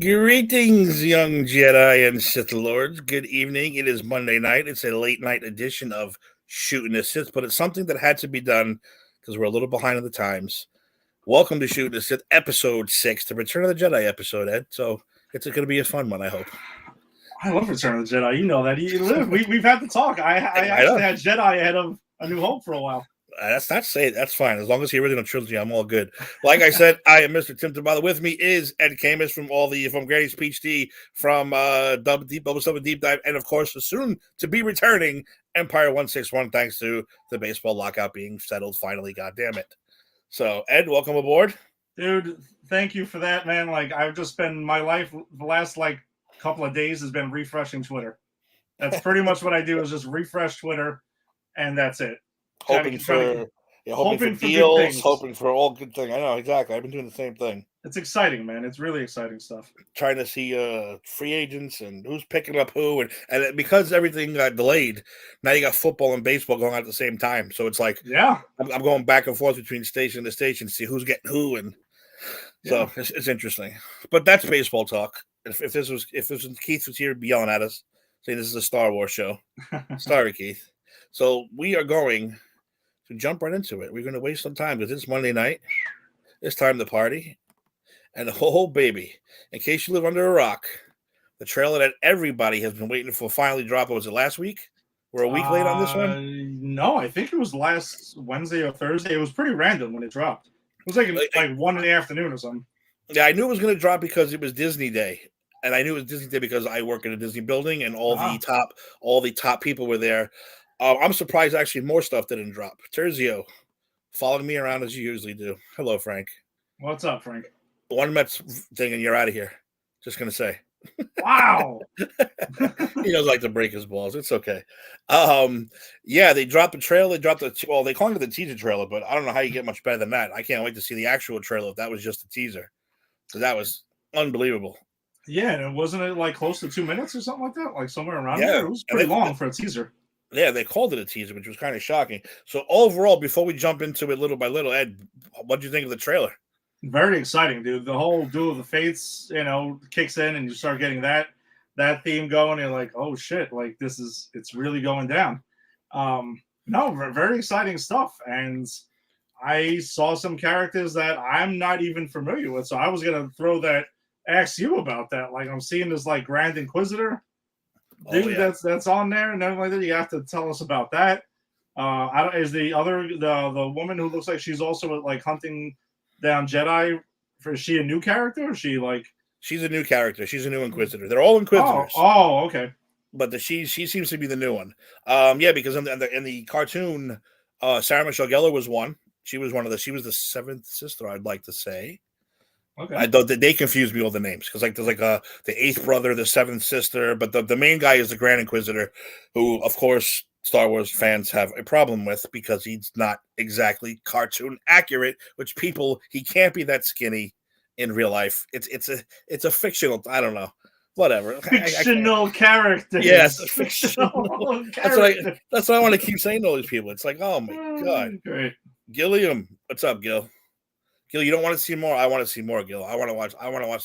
Greetings, young Jedi and Sith Lords. Good evening. It is Monday night. It's a late night edition of Shootin' the Sith, but it's something that had to be done because we're a little behind on the times. Welcome to Shootin' the Sith, episode 6, the Return of the Jedi episode, Ed. So it's going to be a fun one, I hope. I love Return of the Jedi. You know that. We've had the talk. I actually had Jedi ahead of A New Hope for a while. That's not saying that's fine. As long as the original trilogy, I'm all good. Like I said, I am Mr. Tim Tabala. With me is Ed Camus from Grady's PhD, from Double Deep Dive, and of course the soon to be returning Empire 161, thanks to the baseball lockout being settled finally. God damn it. So Ed, welcome aboard. Dude, thank you for that, man. Like I've just been my life the last couple of days has been refreshing Twitter. That's pretty much what I do, is just refresh Twitter, and that's it. Hoping for deals, hoping for all good things. I know, exactly. I've been doing the same thing. It's exciting, man. It's really exciting stuff. Trying to see free agents and who's picking up who, and because everything got delayed, now you got football and baseball going on at the same time. So it's like, yeah, I'm going back and forth between station to station to see who's getting who, and so it's interesting. But that's baseball talk. If this was Keith was here, he'd be yelling at us saying this is a Star Wars show. Sorry, Keith. So we are going to jump right into it. We're going to waste some time because it's Monday night. It's time to party. And oh, baby, in case you live under a rock, the trailer that everybody has been waiting for finally dropped. Was it last week? We're a week late on this one? No, I think it was last Wednesday or Thursday. It was pretty random when it dropped. It was like 1 in the afternoon or something. Yeah, I knew it was going to drop because it was Disney Day. And I knew it was Disney Day because I work in a Disney building and all the top people were there. I'm surprised actually more stuff didn't drop. Terzio, following me around as you usually do. Hello, Frank. What's up, Frank? One Mets thing and you're out of here. Just going to say. Wow. He doesn't like to break his balls. It's okay. Yeah, they dropped the trailer. They call it the teaser trailer, but I don't know how you get much better than that. I can't wait to see the actual trailer if that was just a teaser. So that was unbelievable. Yeah, and wasn't it like close to 2 minutes or something like that? Like somewhere around there? It was pretty long for a teaser. Yeah, they called it a teaser, which was kind of shocking. So overall, before we jump into it little by little, Ed, what do you think of the trailer? Very exciting, dude. The whole Duel of the Fates, kicks in and you start getting that theme going. And you're like, oh shit, like it's really going down. No, very exciting stuff. And I saw some characters that I'm not even familiar with. So I was going to ask you about that. Like I'm seeing this like Grand Inquisitor dude that's on there and everything like that. You have to tell us about that. Is the woman who looks like she's also like hunting down Jedi, is she a new character? Or is she like she's a new character? She's a new Inquisitor. They're all Inquisitors. Oh, okay. But she seems to be the new one. Yeah, because in the cartoon, Sarah Michelle Gellar was one. She was the seventh sister, I'd like to say. Okay. I thought that they confused me all the names because like there's like the eighth brother, the seventh sister, but the main guy is the Grand Inquisitor, who of course Star Wars fans have a problem with because he's not exactly cartoon accurate. Which he can't be that skinny in real life. It's a fictional. I don't know. Whatever. Fictional character. Yes, fictional. That's what I want to keep saying to all these people. It's like, oh my god. Great. Gilliam, what's up, Gil? Gil, you don't want to see more? I want to see more, Gil. I want to watch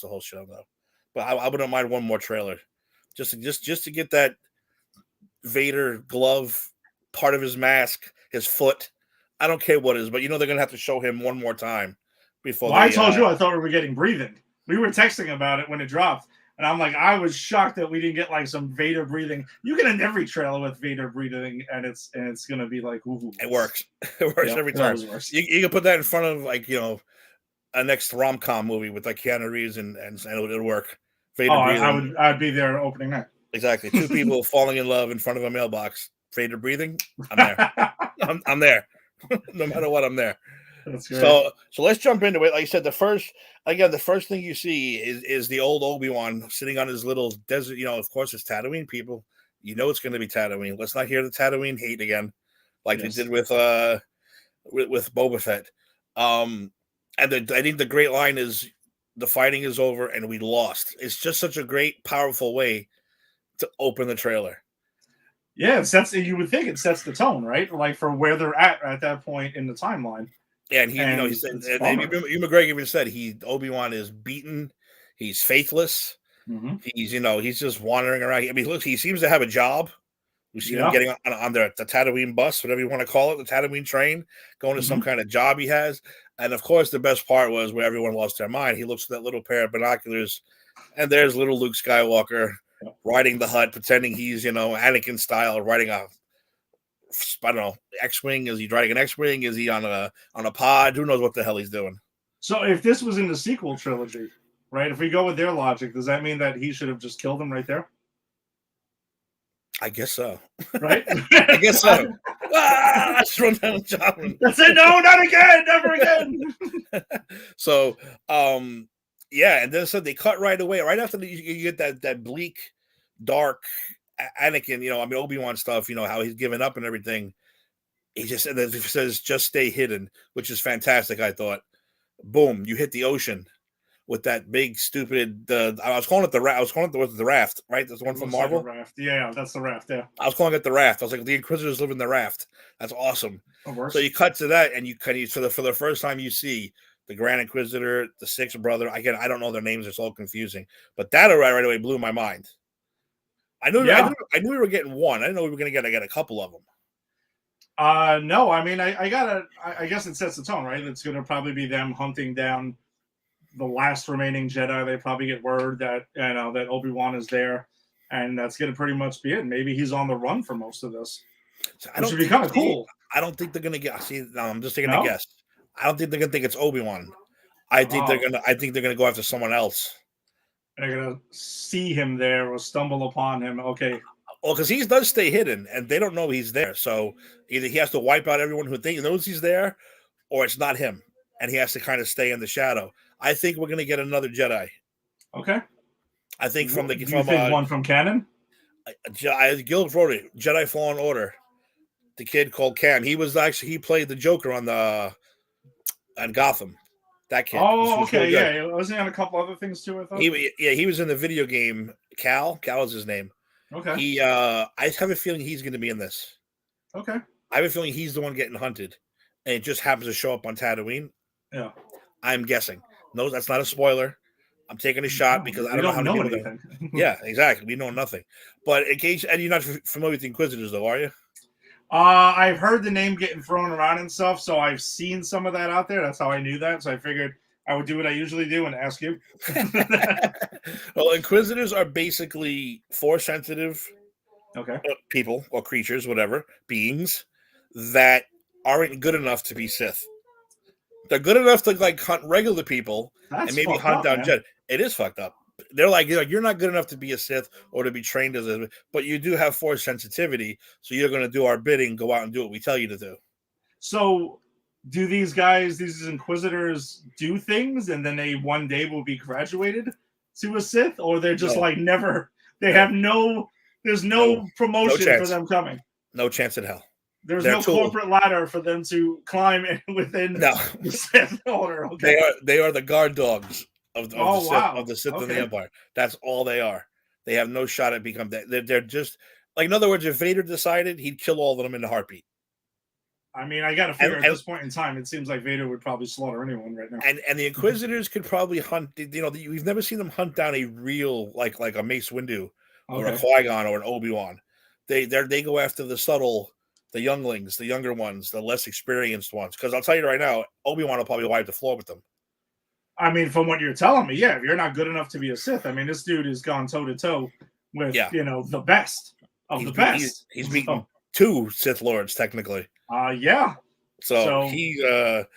the whole show though. But I wouldn't mind one more trailer. Just to get that Vader glove, part of his mask, his foot. I don't care what it is, but they're gonna have to show him one more time before. Well, I told you I thought we were getting breathing. We were texting about it when it dropped, and I'm like, I was shocked that we didn't get like some Vader breathing. You get in every trailer with Vader breathing, and it's gonna be like, ooh, it works. It works every time. You can put that in front of like a next rom-com movie with like Keanu Reeves and it'll work. Vader breathing. I'd be there opening night. Exactly. Two people falling in love in front of a mailbox. Vader breathing. I'm there. I'm there. No matter what, I'm there. That's great. So let's jump into it. Like I said, the first thing you see is the old Obi-Wan sitting on his little desert. Of course, it's Tatooine, people. It's going to be Tatooine. Let's not hear the Tatooine hate again, like they did with Boba Fett. And I think the great line is the fighting is over and we lost. It's just such a great, powerful way to open the trailer. Yeah, you would think it sets the tone, right? Like for where they're at that point in the timeline. Yeah, and he said, Ewan McGregor even said Obi-Wan is beaten. He's faithless. Mm-hmm. He's he's just wandering around. I mean, look, he seems to have a job. We've seen him getting on the Tatooine bus, whatever you want to call it, the Tatooine train, going to some kind of job he has. And of course, the best part was where everyone lost their mind. He looks at that little pair of binoculars, and there's little Luke Skywalker riding the hut, pretending he's Anakin style, riding a I don't know X-wing. Is he riding an X-wing? Is he on a pod? Who knows what the hell he's doing? So if this was in the sequel trilogy, right? If we go with their logic, does that mean that he should have just killed him right there? I guess so. Right? I guess so. Just run down John. That's it. No, not again. Never again. So, yeah, and then so they cut right away. Right after you get that bleak, dark Anakin, Obi-Wan stuff, how he's given up and everything. He just says, just stay hidden, which is fantastic, I thought. Boom, you hit the ocean with that big stupid I was calling it the raft, right? That's the one from Marvel. Like raft. Yeah, that's the raft. Yeah, I was calling it the raft. I was like, the Inquisitors live in the raft. That's awesome. So you cut to that, and for the first time you see the Grand Inquisitor, the Sixth Brother. Again, I don't know their names; it's all confusing. But that right away blew my mind. I knew we were getting one. I didn't know we were going to get a couple of them. No, I mean, I guess it sets the tone, right? It's going to probably be them hunting down the last remaining Jedi. They probably get word that that Obi-Wan is there, and that's going to pretty much be it. Maybe he's on the run for most of this. Which would be kind of cool. I don't think they're going to get. See, no, I'm just taking a guess. I don't think they're going to think it's Obi-Wan. I think they're going to go after someone else. And they're going to see him there or stumble upon him. Okay. Well, because he does stay hidden, and they don't know he's there. So either he has to wipe out everyone who knows he's there, or it's not him, and he has to kind of stay in the shadow. I think we're going to get another Jedi. Okay. I think Do you think one from canon? Gil wrote it. Jedi Fallen Order. The kid called Cam. He played the Joker on Gotham. That kid. Oh, okay, yeah. Wasn't he on a couple other things too? I thought. He was in the video game. Cal. Cal is his name. Okay. I have a feeling he's going to be in this. Okay. I have a feeling he's the one getting hunted, and it just happens to show up on Tatooine. Yeah. I'm guessing. No, that's not a spoiler. I'm taking a shot because I don't know how many people anything. Yeah, exactly. We know nothing. But in case, and you're not familiar with the Inquisitors, though, are you? I've heard the name getting thrown around and stuff, so I've seen some of that out there. That's how I knew that. So I figured I would do what I usually do and ask you. Well, Inquisitors are basically Force-sensitive people or creatures, whatever, beings that aren't good enough to be Sith. They're good enough to hunt regular people and maybe hunt down Jedi. It is fucked up. They're like, you're not good enough to be a Sith or to be trained as a, but you do have Force sensitivity, so you're going to do our bidding, go out and do what we tell you to do. So, do these guys, these Inquisitors, do things and then they one day will be graduated to a Sith, or they're just never? They have there's no promotion for them coming. No chance in hell. There's no corporate ladder for them to climb within the Sith order. Okay. They are the guard dogs of the Sith and the Empire. That's all they are. They have no shot at becoming that. They're just like, in other words, if Vader decided, he'd kill all of them in a heartbeat. I mean, I got to figure at this point in time, it seems like Vader would probably slaughter anyone right now. And the Inquisitors could probably hunt. We've never seen them hunt down a real like a Mace Windu or a Qui-Gon or an Obi-Wan. They go after the subtle. The younglings, the younger ones, the less experienced ones. Because I'll tell you right now, Obi-Wan will probably wipe the floor with them. I mean, from what you're telling me, if you're not good enough to be a Sith, I mean, this dude has gone toe-to-toe with, the best of the best. He's beaten 2 Sith Lords, technically. Yeah. So he, the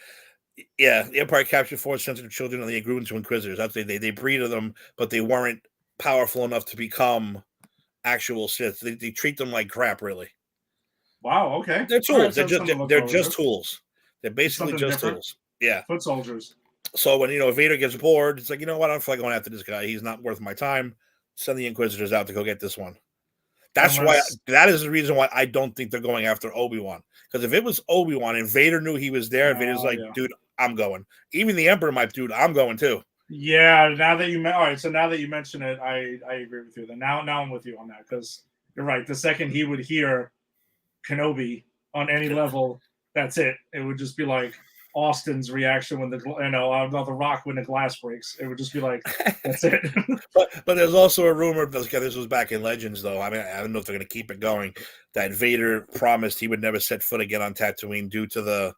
Empire captured Force-sensitive children, and they grew into Inquisitors. They breeded them, but they weren't powerful enough to become actual Sith. They treat them like crap, really. Wow, okay. They're tools. They're just tools. They're basically just tools. Yeah. Foot soldiers. So when, Vader gets bored, it's like, you know what? I don't feel like going after this guy. He's not worth my time. Send the Inquisitors out to go get this one. That is the reason why I don't think they're going after Obi-Wan. Because if it was Obi-Wan and Vader knew he was there, Vader's like, dude, I'm going. Even the Emperor might, dude, I'm going too. Yeah, now that you mention it, I agree with you. Then now I'm with you on that, because you're right. The second he would hear Kenobi on any level, that's it. It would just be like, Austin's reaction when the Rock when the glass breaks. It would just be like, that's it. But there's also a rumor. This was back in Legends, though. I mean, I don't know if they're going to keep it going. That Vader promised he would never set foot again on Tatooine due to the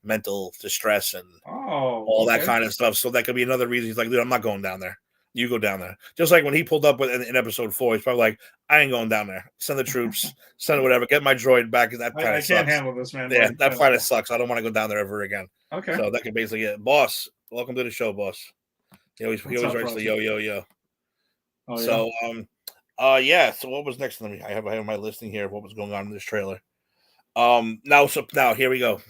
mental distress and all that kind of stuff. So that could be another reason. He's like, dude, I'm not going down there. You go down there. Just like when he pulled up in episode 4, he's probably like, I ain't going down there. Send the troops, send whatever, get my droid back. That kind of sucks. I can't handle this, man. Yeah, that kind of sucks. I don't want to go down there ever again. Okay. So that could basically get boss. Welcome to the show, boss. He always writes the yo. Oh, so yeah. So what was next? I have my listing here of what was going on in this trailer. Now here we go.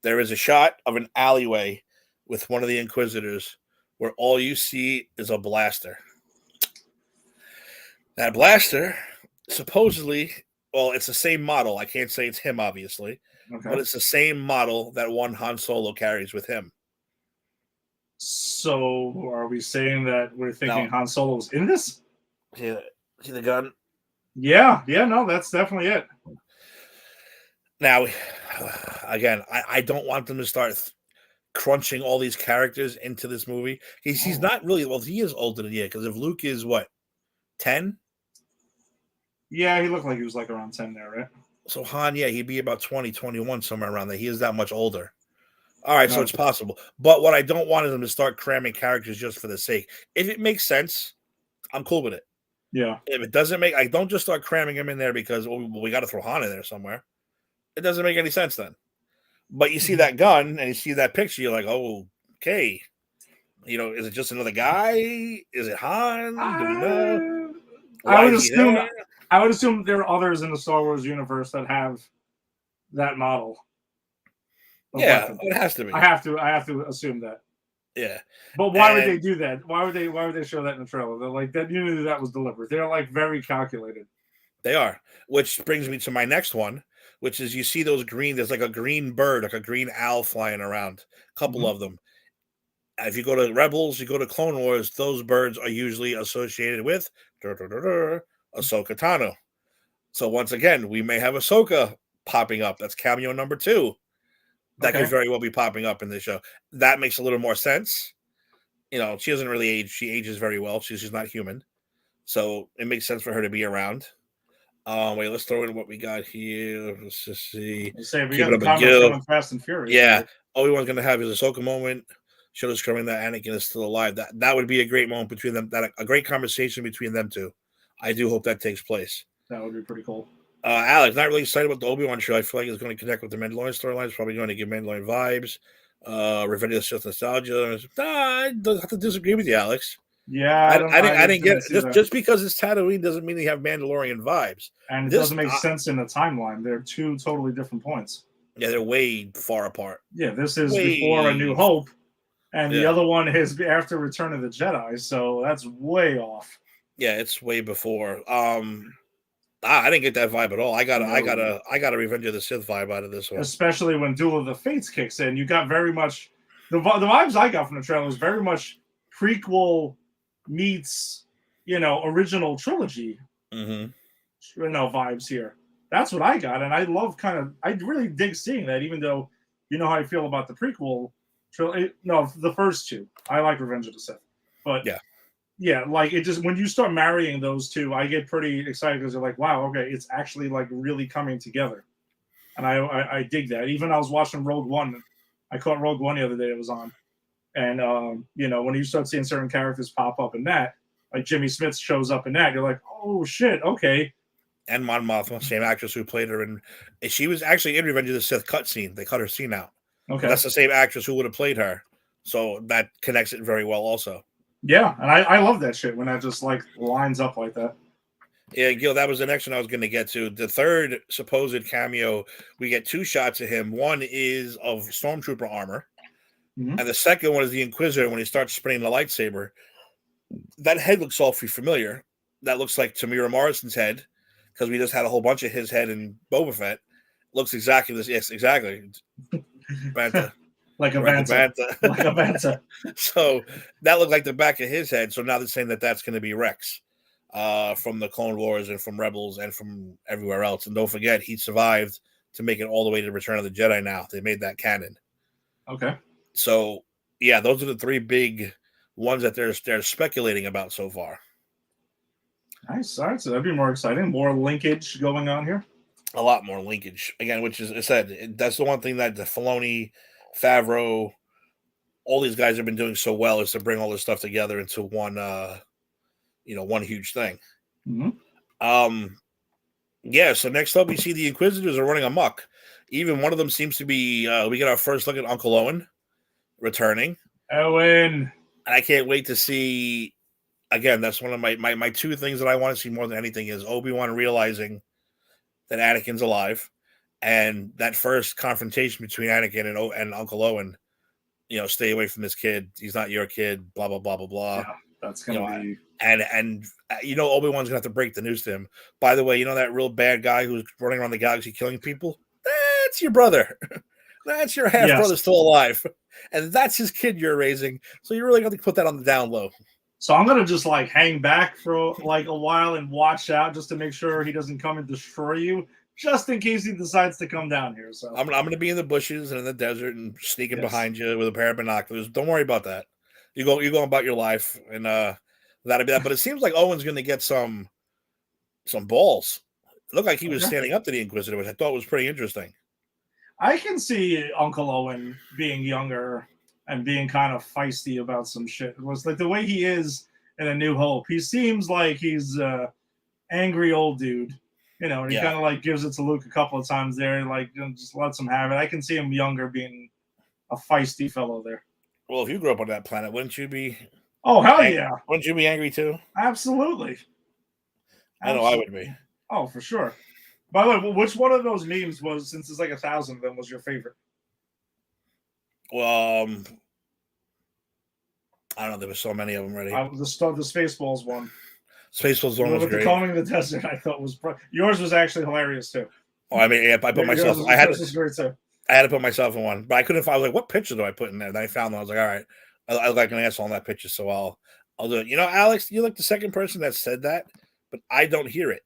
There is a shot of an alleyway with one of the Inquisitors where all you see is a blaster. That blaster, supposedly, well, it's the same model. I can't say it's him, obviously, but it's the same model that one Han Solo carries with him. So, are we saying that we're thinking Han Solo's in this? See the gun? Yeah, no, that's definitely it. Now, again, I don't want them to start crunching all these characters into this movie. He's not really, well, he is older than because if Luke is what, 10? Yeah, he looked like he was like around 10 there, right? So Han, he'd be about 20, 21, somewhere around there. He is that much older. All right, so it's possible. But what I don't want is them to start cramming characters just for the sake. If it makes sense, I'm cool with it. Yeah. If it doesn't make, I don't just start cramming him in there because we got to throw Han in there somewhere. It doesn't make any sense then. But you see that gun and you see that picture, you're like, oh, okay. Is it just another guy? Is it Han? Do we know? I would assume there are others in the Star Wars universe that have that model. Yeah, it has to be. I have to assume that. Yeah. But why would they do that? Why would they show that in the trailer? They're like that. You knew that was deliberate. They're like very calculated. They are. Which brings me to my next one, which is you see those green. There's like a green bird, like a green owl flying around. A couple of them. If you go to Rebels, you go to Clone Wars, those birds are usually associated with Ahsoka Tano. So once again, we may have Ahsoka popping up. That's cameo number 2. That could very well be popping up in this show. That makes a little more sense. She doesn't really age. She ages very well. She's not human. So it makes sense for her to be around. Wait, let's throw in what we got here. Let's just see. We got the comments coming fast and furious. Yeah. Obi-Wan's going to have his Ahsoka moment. Show us discovering that Anakin is still alive. That would be a great moment between them. A great conversation between them two. I do hope that takes place. That would be pretty cool. Alex, not really excited about the Obi-Wan show. I feel like it's going to connect with the Mandalorian storyline. It's probably going to give Mandalorian vibes. Revenge of the Sith nostalgia. I don't have to disagree with you, Alex. Yeah, I didn't get it. Just because it's Tatooine doesn't mean they have Mandalorian vibes. And it doesn't make sense in the timeline. They're two totally different points. Yeah, they're way far apart. Yeah, this is before A New Hope, and the other one is after Return of the Jedi. So that's way off. Yeah, it's way before. I didn't get that vibe at all. I got a Revenge of the Sith vibe out of this one. Especially when Duel of the Fates kicks in. You got very much the vibes I got from the trailer was very much prequel meets, original trilogy. Vibes here. That's what I got, and I love I really dig seeing that, even though how I feel about the prequel trilogy. No, the first two. I like Revenge of the Sith. But yeah, like it just when you start marrying those two, I get pretty excited because they're like, wow, okay, it's actually like really coming together, and I dig that. Even I was watching Rogue One, I caught Rogue One the other day. It was on, and when you start seeing certain characters pop up in that, like Jimmy Smith shows up in that, you're like, oh shit, okay. And Mon Mothma, same actress who played her, and she was actually in Revenge of the Sith cutscene. They cut her scene out. Okay, that's the same actress who would have played her, so that connects it very well, also. Yeah, and I love that shit when that just like lines up like that. Yeah, Gil, that was the next one I was going to get to. The third supposed cameo, we get 2 shots of him. One is of Stormtrooper armor, and the second one is the Inquisitor when he starts spinning the lightsaber. That head looks awfully familiar. That looks like Tamira Morrison's head, because we just had a whole bunch of his head in Boba Fett. Looks exactly this. Yes, exactly. Banta. Like a Banta. So that looked like the back of his head. So now they're saying that that's going to be Rex from the Clone Wars and from Rebels and from everywhere else. And don't forget, he survived to make it all the way to Return of the Jedi now. They made that canon. Okay. So, yeah, those are the three big ones that they're speculating about so far. Nice. All right, so that'd be more exciting. More linkage going on here. A lot more linkage. Again, which is, I said, that's the one thing that the Filoni, Favreau, all these guys have been doing so well is to bring all this stuff together into one, one huge thing. Mm-hmm. Yeah, so next up, we see the Inquisitors are running amok. Even one of them seems to be, we get our first look at Uncle Owen returning. Owen. And I can't wait to see, again, that's one of my two things that I want to see more than anything is Obi-Wan realizing that Anakin's alive. And that first confrontation between Anakin and Uncle Owen, stay away from this kid. He's not your kid, blah, blah, blah, blah, blah. Yeah, that's going to be... And Obi-Wan's going to have to break the news to him. By the way, that real bad guy who's running around the galaxy killing people? That's your brother. That's your half-brother still alive. And that's his kid you're raising. So you really got to put that on the down low. So I'm going to just hang back for a while and watch out just to make sure he doesn't come and destroy you, just in case he decides to come down here. So I'm going to be in the bushes and in the desert and sneaking behind you with a pair of binoculars. Don't worry about that. You go about your life, and that'll be that. But it seems like Owen's going to get some balls. It looked like he was standing up to the Inquisitor, which I thought was pretty interesting. I can see Uncle Owen being younger and being kind of feisty about some shit. It was like the way he is in A New Hope. He seems like he's an angry old dude. And he kind of gives it to Luke a couple of times there and just lets him have it. I can see him younger being a feisty fellow there. Well, if you grew up on that planet, wouldn't you be? Oh, hell yeah. Wouldn't you be angry too? Absolutely. I know I would be. Oh, for sure. By the way, which one of those memes was, since it's 1,000 of them, was your favorite? Well, I don't know. There were so many of them already. The Spaceballs one. Spaceballs one was great. The Calming the Desert, I thought was... Yours was actually hilarious, too. Oh, I mean, yeah, I put myself... I had to put myself in one, but I couldn't find... I was like, what picture do I put in there? Then I found one. I was like, all right, I look like an asshole in that picture, so I'll do it. Alex, you're like the second person that said that, but I don't hear it.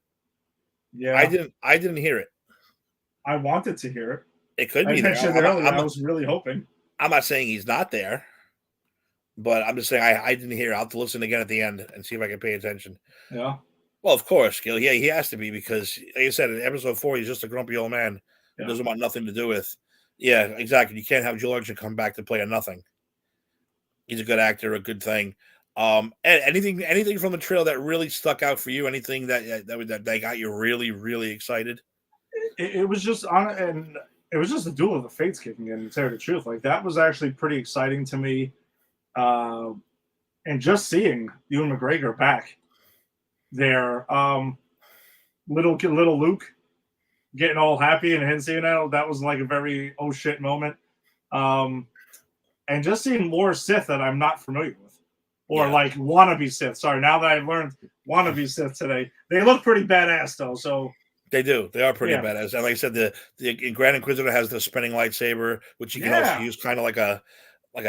Yeah. I didn't hear it. I wanted to hear it. It could be there. I was really hoping. I'm not saying he's not there, but I'm just saying I didn't hear it. I'll have to listen again at the end and see if I can pay attention. Yeah. Well, of course, Gil. Yeah, he has to be because, like I said, in episode 4, he's just a grumpy old man who doesn't want nothing to do with. Yeah, exactly. You can't have George come back to play a nothing. He's a good actor, a good thing. Anything from the trail that really stuck out for you? Anything that got you really, really excited? It was just and it was just the Duel of the Fates kicking in, to tell you the truth. That was actually pretty exciting to me. And just seeing Ewan McGregor back there, little Luke getting all happy and him seeing that was a very oh shit moment. And just seeing more Sith that I'm not familiar with. Or wannabe Sith. Sorry, now that I've learned wannabe Sith today, they look pretty badass though. So they do. They are pretty badass. And like I said, the Grand Inquisitor has the spinning lightsaber, which you can also use kind of like a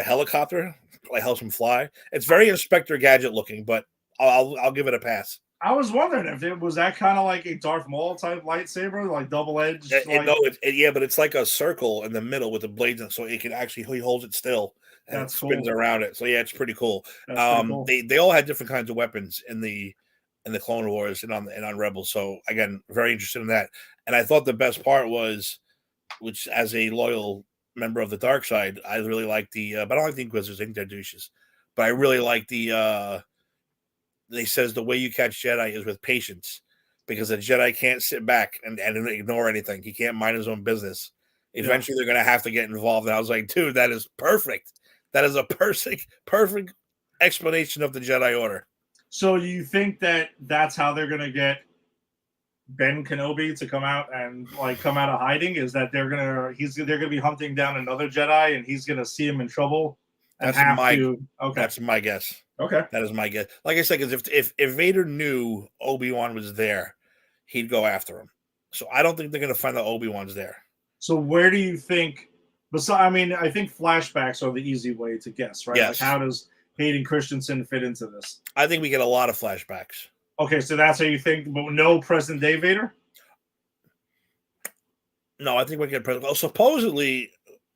helicopter, helps him fly. It's very Inspector Gadget looking, but I'll give it a pass. I was wondering if it was that kind of like a Darth Maul type lightsaber, double edged. But it's like a circle in the middle with the blades, and so it can he holds it still and it spins around it. So yeah, it's pretty cool. Pretty cool. They all had different kinds of weapons in the Clone Wars and on Rebels. So again, very interested in that. And I thought the best part was, which as a loyal member of the dark side, I really like but I don't like the Inquisitors. I think they're douches. But I really like they says the way you catch Jedi is with patience, because a Jedi can't sit back and ignore anything. He can't mind his own business. Eventually, they're going to have to get involved. And I was like, dude, that is perfect. That is a perfect explanation of the Jedi Order. So you think that's how they're going to get Ben Kenobi to come out of hiding? Is that they're going to be hunting down another Jedi and he's going to see him in trouble? That's my guess. Okay. That is my guess. Like I said, because if Vader knew Obi-Wan was there, he'd go after him. So I don't think they're going to find out Obi-Wan's there. So where do you think... I think flashbacks are the easy way to guess, right? Yes. How does Hayden Christensen fit into this? I think we get a lot of flashbacks. Okay, so that's how you think, but no present-day Vader? No, I think we're getting. Well, supposedly,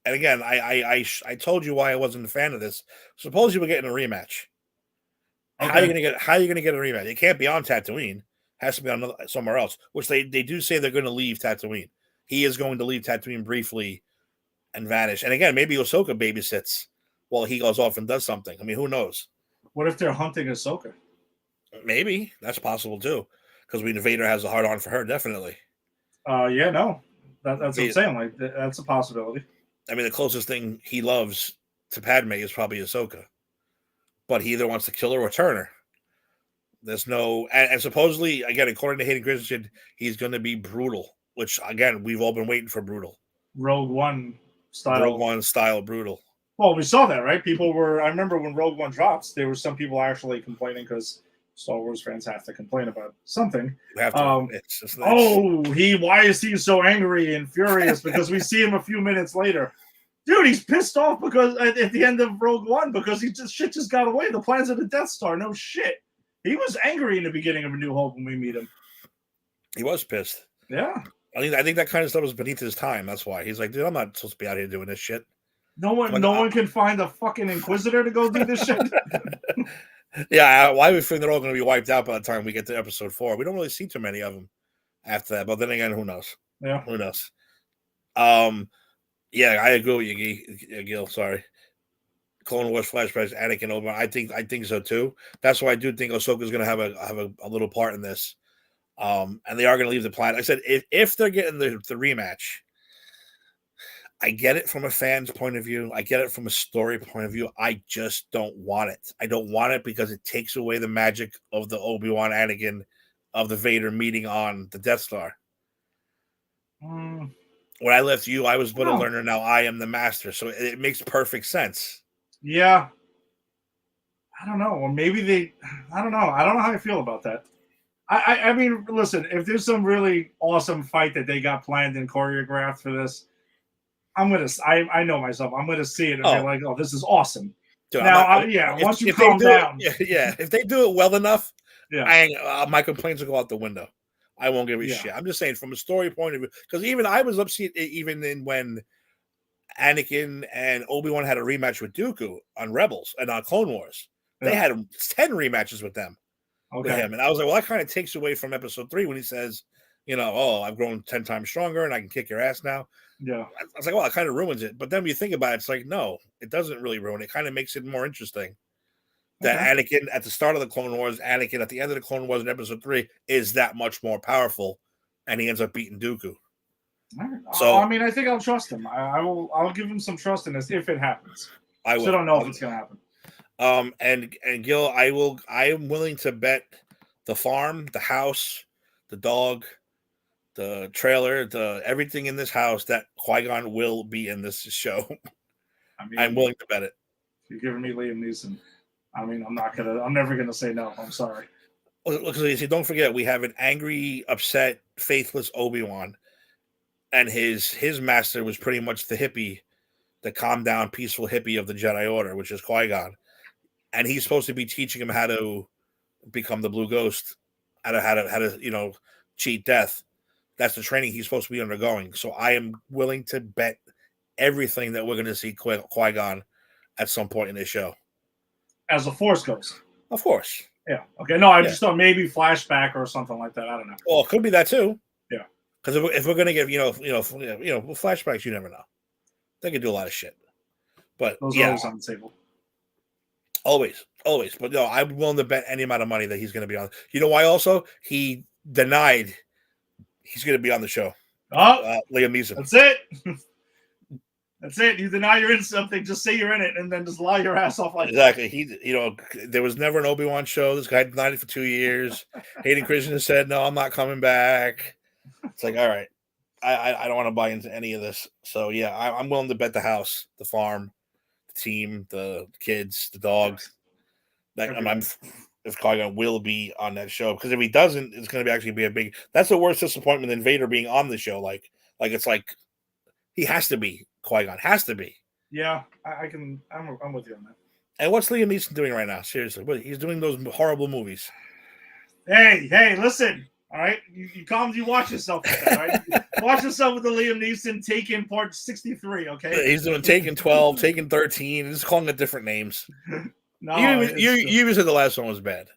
and again, I told you why I wasn't a fan of this. Supposedly, we're getting a rematch. How are you Okay. gonna get a rematch? It can't be on Tatooine. It has to be on somewhere else. Which they do say they're going to leave Tatooine. He is going to leave Tatooine briefly and vanish. And again, maybe Ahsoka babysits while he goes off and does something. I mean, who knows? What if they're hunting Ahsoka? Maybe that's possible too, because we Vader has a hard on for her, definitely. Yeah, no, that's what I'm saying. Like that's a possibility. I mean, the closest thing he loves to Padme is probably Ahsoka, but he either wants to kill her or turn her. There's no, and supposedly, again, according to Hayden Christensen, he's going to be brutal. Which again, we've all been waiting for brutal. Rogue One style. Rogue One style brutal. Well, we saw that, right? People were. I remember when Rogue One drops, there were some people actually complaining because Star Wars fans have to complain about something. We have to. Why is he so angry and furious? Because we see him a few minutes later. Dude, he's pissed off because at the end of Rogue One because shit just got away. The plans of the Death Star. No shit. He was angry in the beginning of A New Hope when we meet him. He was pissed. Yeah. I think that kind of stuff was beneath his time. That's why he's like, dude, I'm not supposed to be out here doing this shit. No one can find a fucking Inquisitor to go do this shit. Yeah, why we think they're all going to be wiped out by the time we get to episode 4? We don't really see too many of them after that. But then again, who knows? Yeah, who knows? Yeah, I agree with you, Gil. Sorry. Clone Wars flashbacks, Anakin, Obi-Wan. I think so too. That's why I do think Ahsoka's going to have a little part in this. And they are going to leave the planet. I said if they're getting the rematch, I get it from a fan's point of view. I get it from a story point of view. I just don't want it. I don't want it because it takes away the magic of the Obi-Wan, Anakin, of the Vader meeting on the Death Star. When I left you, I was but a learner. Now I am the master. So it makes perfect sense. Yeah. I don't know. Or maybe I don't know. I don't know how I feel about that. I mean, listen, if there's some really awesome fight that they got planned and choreographed for this, I know myself. I'm gonna see it and be like, oh, this is awesome. Dude, once you calm down. If they do it well enough, my complaints will go out the window. I won't give a shit. I'm just saying from a story point of view, because even I was upset even when Anakin and Obi-Wan had a rematch with Dooku on Rebels and on Clone Wars. They had 10 rematches with them. With him. And I was like, well, that kind of takes away from episode 3 when he says, I've grown 10 times stronger and I can kick your ass now. Yeah. I was like, well, it kind of ruins it. But then when you think about it, it's like, no, it doesn't really ruin it. It kind of makes it more interesting. That Anakin at the start of the Clone Wars, Anakin at the end of the Clone Wars in episode 3 is that much more powerful, and he ends up beating Dooku. So I mean, I think I'll trust him. I'll give him some trust in this if it happens. I still don't know if it's gonna happen. And Gil, I am willing to bet the farm, the house, the dog, the trailer, everything in this house that Qui-Gon will be in this show. I mean, I'm willing to bet it. You're giving me Liam Neeson. I mean, I'm never gonna say no. I'm sorry. Because don't forget, we have an angry, upset, faithless Obi-Wan, and his master was pretty much the hippie, the calm down, peaceful hippie of the Jedi Order, which is Qui-Gon. And he's supposed to be teaching him how to become the Blue Ghost, how to cheat death. That's the training he's supposed to be undergoing. So I am willing to bet everything that we're going to see Qui-Gon at some point in this show. As a Force ghost. Of course. Yeah. Okay. No, I just thought maybe flashback or something like that. I don't know. Well, it could be that too. Yeah. Because if we're going to give flashbacks, you never know. They could do a lot of shit. But those are always on the table. Always. But no, I'm willing to bet any amount of money that he's going to be on. You know why? Also, he denied he's going to be on the show. Oh, Liam Neeson. That's it. That's it. You deny you're in something, just say you're in it, and then just lie your ass off like exactly. That. There was never an Obi-Wan show. This guy denied it for 2 years. Hayden Christensen said, "No, I'm not coming back." It's like, all right, I don't want to buy into any of this. So yeah, I'm willing to bet the house, the farm, the team, the kids, the dogs. That if Qui-Gon will be on that show, because if he doesn't, it's going to actually be a big. That's a worse disappointment than Vader being on the show. Like it's like he has to be. Qui-Gon has to be. Yeah, I'm with you on that. And what's Liam Neeson doing right now? Seriously, he's doing those horrible movies. Hey, listen. All right, you watch yourself with that. All right, watch yourself with the Liam Neeson Taken Part 63. Okay, He's doing Taken 12, Taken 13, just calling it different names. no, you even said the last one was bad.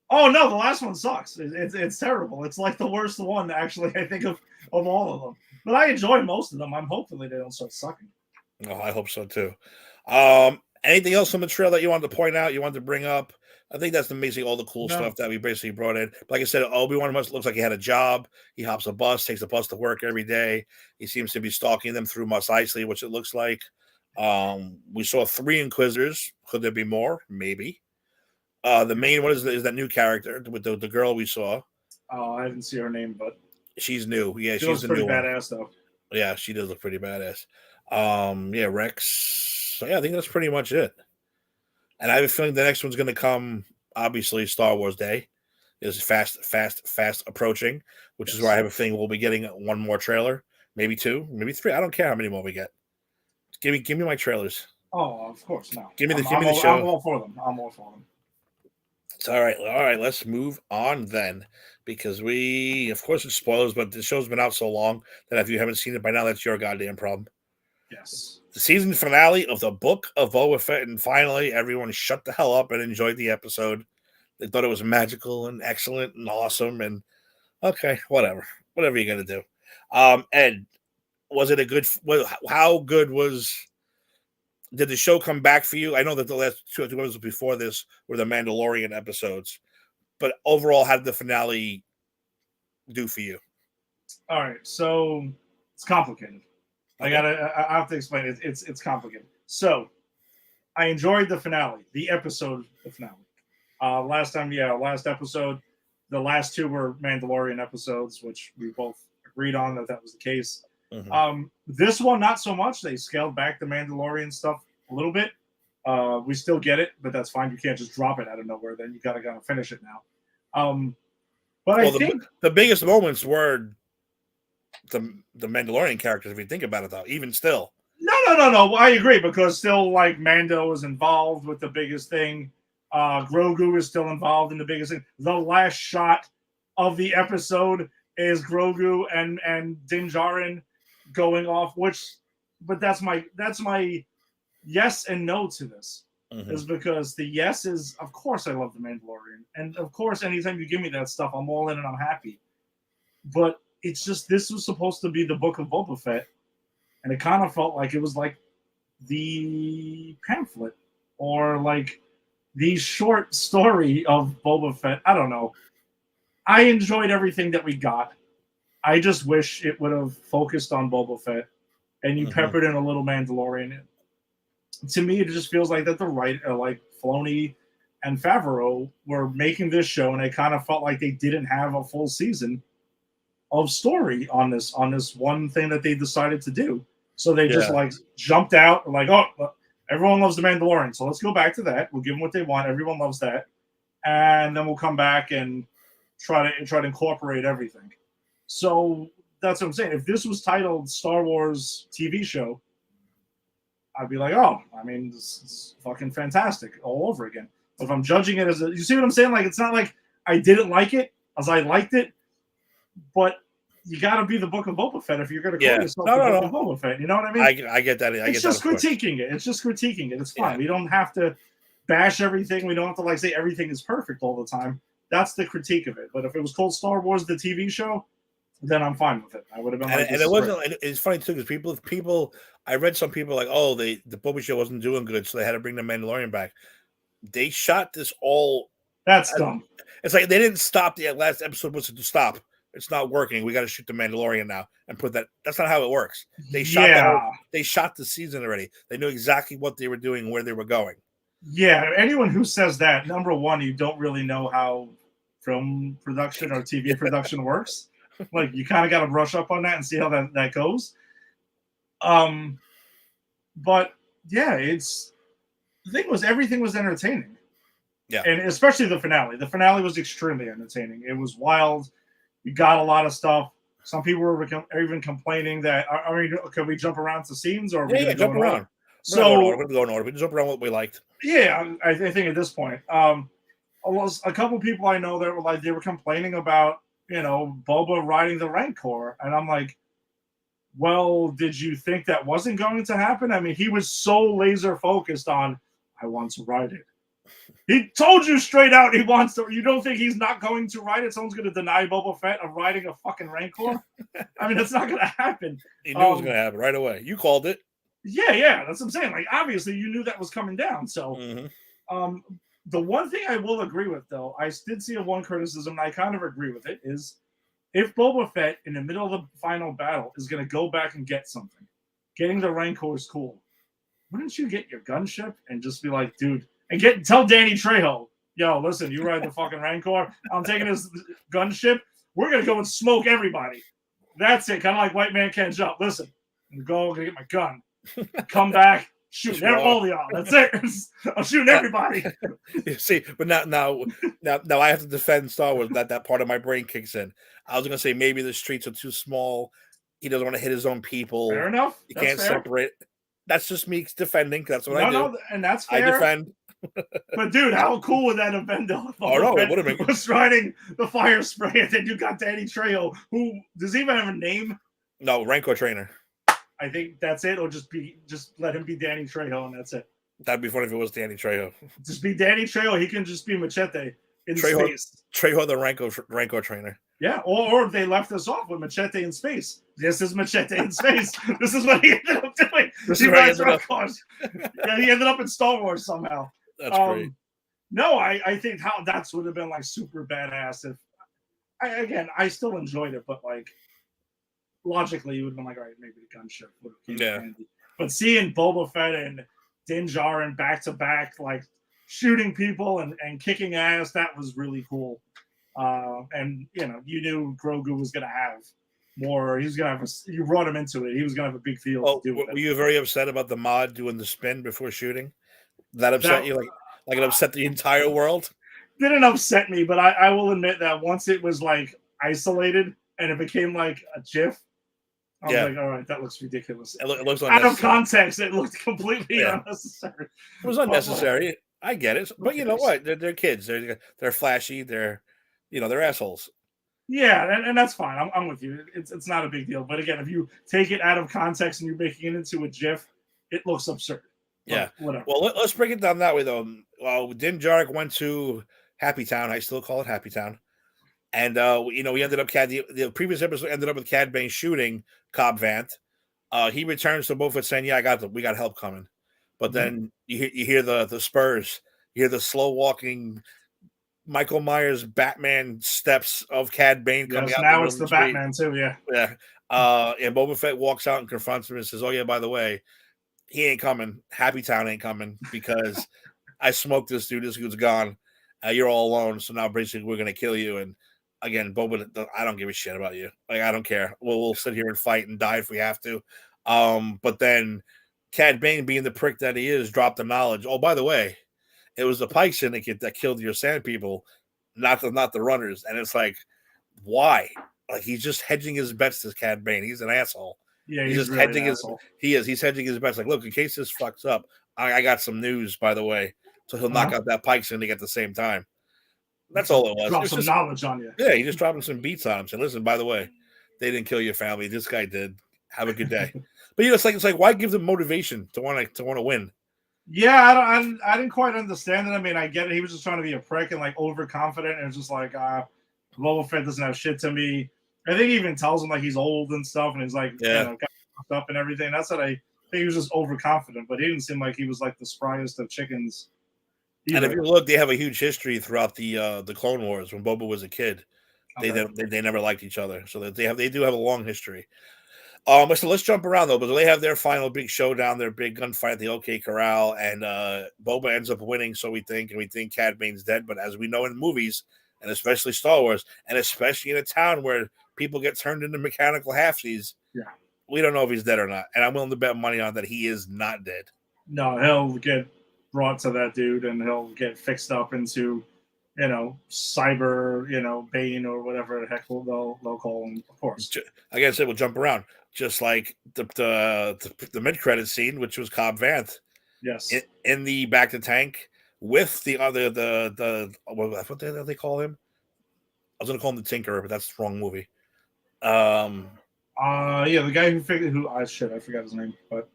Oh no, the last one sucks. It's terrible. It's like the worst one, actually. I think of all of them. But I enjoy most of them. I'm hopefully they don't start sucking. Oh, I hope so too. Anything else on the trail that you wanted to point out? You wanted to bring up? I think that's basically all the cool stuff that we basically brought in. Like I said, Obi-Wan looks like he had a job. He hops a bus, takes a bus to work every day. He seems to be stalking them through Mos Eisley, which it looks like. We saw 3 Inquisitors. Could there be more? Maybe. The main one is that new character with the girl we saw. Oh, I didn't see her name, but she's new. Yeah, she's pretty badass though. Yeah, she does look pretty badass. Yeah, Rex. So yeah, I think that's pretty much it. And I have a feeling the next one's going to come. Obviously, Star Wars Day is fast approaching, which is where I have a feeling we'll be getting one more trailer, maybe 2, maybe 3. I don't care how many more we get. Give me my trailers. Oh, of course, no. Give me the show. I'm all for them. All right. Let's move on then, because of course, it's spoilers, but the show's been out so long that if you haven't seen it by now, that's your goddamn problem. Yes. The season finale of the Book of Boba Fett, and finally, everyone shut the hell up and enjoyed the episode. They thought it was magical and excellent and awesome, and okay, whatever you got to do. Ed, was it a good? How good was? Did the show come back for you? I know that the last 2 episodes before this were the Mandalorian episodes, but overall, how did the finale do for you? All right, so it's complicated. I have to explain it. It's complicated. So I enjoyed the finale, the finale. Last episode, the last 2 were Mandalorian episodes, which we both agreed on that was the case. Mm-hmm. This one, not so much. They scaled back the Mandalorian stuff a little bit. We still get it, but that's fine. You can't just drop it out of nowhere. Then you gotta finish it now. But I think the biggest moments were the Mandalorian characters, if you think about it, though, even still. No. I agree, because still, like, Mando is involved with the biggest thing. Grogu is still involved in the biggest thing. The last shot of the episode is Grogu and Din Djarin going off, but that's my yes and no to this. Mm-hmm. Is because the yes is, of course, I love the Mandalorian, and of course, anytime you give me that stuff, I'm all in and I'm happy. But it's just, this was supposed to be the Book of Boba Fett, and it kind of felt like it was like the pamphlet or like the short story of Boba Fett. I don't know. I enjoyed everything that we got. I just wish it would have focused on Boba Fett, and you peppered in a little Mandalorian. To me, it just feels like that the writer, like Filoni and Favreau, were making this show, and it kind of felt like they didn't have a full season of story on this one thing that they decided to do. So they just like jumped out, like, oh, everyone loves the Mandalorian, so let's go back to that. We'll give them what they want. Everyone loves that, and then we'll come back and try to incorporate everything. So that's what I'm saying. If this was titled Star Wars TV show, I'd be like, oh, I mean, this is fucking fantastic all over again. But if I'm judging it as you see what I'm saying? Like, it's not like I didn't like it, as I liked it, but you got to be the Book of Boba Fett if you're going to call yourself the Book of Boba Fett. You know what I mean? I get that. It's just critiquing it. It's just critiquing it. It's fine. Yeah. We don't have to bash everything. We don't have to say everything is perfect all the time. That's the critique of it. But if it was called Star Wars the TV show, then I'm fine with it. I would have been like, and it wasn't. It's funny too, because people. I read some people like, oh, the Boba show wasn't doing good, so they had to bring the Mandalorian back. They shot this all. That's dumb. It's like they didn't stop. The last episode was to stop. It's not working. We got to shoot the Mandalorian now and put that. That's not how it works. They shot. They shot the season already. They knew exactly what they were doing and where they were going. Yeah, anyone who says that, number one, you don't really know how film production or TV production works. Like, you kind of got to brush up on that and see how that goes. But yeah, the thing was, everything was entertaining. Yeah, and especially the finale. The finale was extremely entertaining. It was wild. You got a lot of stuff. Some people were even complaining that, I mean, can we jump around to scenes, or are we jump around? So we're going order. We can jump around what we liked. Yeah, I think at this point, a couple people I know that were like, they were complaining about Boba riding the Rancor. And I'm like, well, did you think that wasn't going to happen? I mean, he was so laser focused on, I want to ride it. He told you straight out he wants to. You don't think he's not going to ride it? Someone's going to deny Boba Fett of riding a fucking Rancor? I mean, that's not going to happen. He knew it was going to happen right away. You called it. Yeah, that's what I'm saying. Like, obviously, you knew that was coming down. So, the one thing I will agree with, though, I did see one criticism, and I kind of agree with it, is if Boba Fett in the middle of the final battle is going to go back and get something, getting the Rancor is cool. Wouldn't you get your gunship and just be like, dude, and tell Danny Trejo, yo, listen, you ride the fucking Rancor. I'm taking this gunship. We're going to go and smoke everybody. That's it. Kind of like White Man Can't Jump. Listen, I'm going to get my gun. Come back. Shoot all of y'all. That's it. I'm shooting everybody. See, but now I have to defend Star Wars. That part of my brain kicks in. I was gonna say maybe the streets are too small. He doesn't want to hit his own people. Fair enough. You can't separate. That's just me defending. That's what I do. No, and that's fair. I defend. But dude, how cool would that have been? Though, it would have been. Was riding the fire spray, and then you got Danny Trejo, who does he even have a name? No, Rancor trainer. I think that's it, or just let him be Danny Trejo, and that's it. That'd be funny if it was Danny Trejo. Just be Danny Trejo. He can just be Machete in space. Trejo, the Rancor trainer. Yeah, or they left us off with Machete in space. This is Machete in space. This is what he ended up doing. He rides Rancors. Yeah, he ended up in Star Wars somehow. That's great. No, I think that would have been like super badass. If I still enjoyed it, but like logically, you would have been like, all right, maybe the gunship would have came handy. But seeing Boba Fett and Din Djarin back to back, like shooting people and kicking ass, that was really cool. And you knew Grogu was gonna have more. He was gonna have you brought him into it. He was gonna have a big field to do with it. Were you very upset about the mod doing the spin before shooting? That upset you? Like it upset the entire world? Didn't upset me, but I will admit that once it was like isolated and it became like a GIF, I was like, all right, that looks ridiculous. It looks out of context. It looked completely unnecessary. It was unnecessary. I get it, but you know what? They're kids. They're flashy. They're assholes. Yeah, and that's fine. I'm with you. It's not a big deal. But again, if you take it out of context and you're making it into a GIF, it looks absurd. Yeah, whatever. Well, let's break it down that way, though. Din Djarin went to Happy Town. I still call it Happy Town. And, we ended up, the previous episode ended up with Cad Bane shooting Cobb Vanth. He returns to Boba Fett saying, yeah, we got help coming. But then you hear the spurs. You hear the slow walking Michael Myers Batman steps of Cad Bane coming out. Now it's the Batman, too, yeah. Yeah. And Boba Fett walks out and confronts him and says, oh, yeah, by the way, he ain't coming. Happy Town ain't coming because I smoked this dude. This dude's gone. You're all alone. So now basically we're going to kill you. And again, Boba, I don't give a shit about you. Like, I don't care. We'll sit here and fight and die if we have to. But then Cad Bane, being the prick that he is, dropped the knowledge. Oh, by the way, it was the Pike Syndicate that killed your sand people, not the runners. And it's like, why? Like, he's just hedging his bets, this Cad Bane. He's an asshole. Yeah, he's just really hedging he's hedging his bets. Like, look, in case this fucks up, I got some news, by the way. So he'll knock out that Pike Syndicate at the same time. That's all it was. Drop some knowledge on you. Yeah, he just dropping some beats on him. Saying, listen, by the way, they didn't kill your family. This guy did. Have a good day. But it's like why give them motivation to want to win? Yeah, I didn't quite understand it. I mean, I get it. He was just trying to be a prick and like overconfident, and it's just like, Boba Fett doesn't have shit to me. I think he even tells him like he's old and stuff, and he's like, got fucked up and everything. That's what I think. He was just overconfident, but he didn't seem like he was like the spryest of chickens. Either. And if you look, they have a huge history throughout the Clone Wars. When Boba was a kid, they never liked each other, so they do have a long history. So let's jump around though, but they have their final big showdown, their big gunfight at the OK Corral, and Boba ends up winning. So we think Cad Bane's dead, but as we know in movies, and especially Star Wars, and especially in a town where people get turned into mechanical halfsies, we don't know if he's dead or not. And I'm willing to bet money on that he is not dead. No, he'll get brought to that dude, and he'll get fixed up into, cyber, Bane or whatever the heck they'll call him. Of course, like I said, we'll jump around, just like the mid-credit scene, which was Cobb Vanth. Yes, in the back to tank with the other the what the hell they call him? was gonna call him the Tinkerer, but that's the wrong movie. Yeah, the guy who figured I forgot his name, but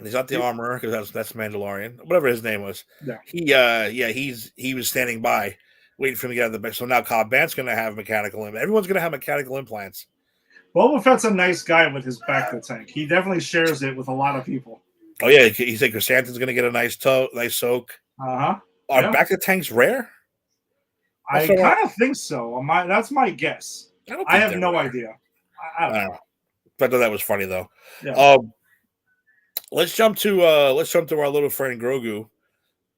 he's not the armorer because that's Mandalorian. Whatever his name was. Yeah. He was standing by, waiting for him to get out of the back. So now Cobb Vanth's gonna have mechanical implants. Everyone's gonna have mechanical implants. Boba Fett's a nice guy with his back to tank. He definitely shares it with a lot of people. Oh yeah, he said Chrysanthemum's gonna get a nice soak. Are back to tanks rare? I kind of think so. That's my guess. I have no idea. I don't know. I thought that was funny though. Yeah. Let's jump to our little friend Grogu.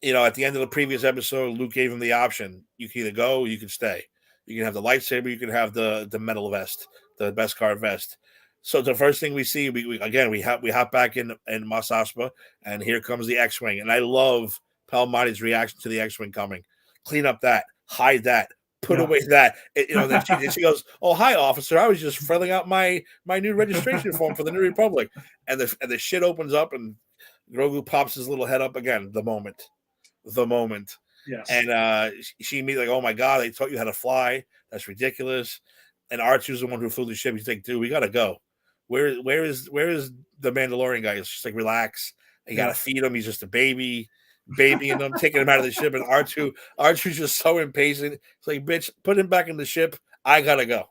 You know, at the end of the previous episode, Luke gave him the option: you can either go, or you can stay. You can have the lightsaber, you can have the metal vest, the Beskar vest. So the first thing we see, we hop back in Mos Espa, and here comes the X-wing, and I love Palmati's reaction to the X-wing coming. Clean up that, hide that, put away that. Then she goes, "Oh, hi, officer. I was just filling out my new registration form for the New Republic," and the shit opens up, and Grogu pops his little head up again. The moment. Yes. And she immediately like, "Oh my god, they taught you how to fly. That's ridiculous." And R2's the one who flew the ship. He's like, "Dude, we gotta go. Where is the Mandalorian guy?" He's just like, "Relax. You gotta feed him. He's just a baby." And I'm taking him out of the ship, and R2's just so impatient. It's like, bitch, put him back in the ship. I gotta go.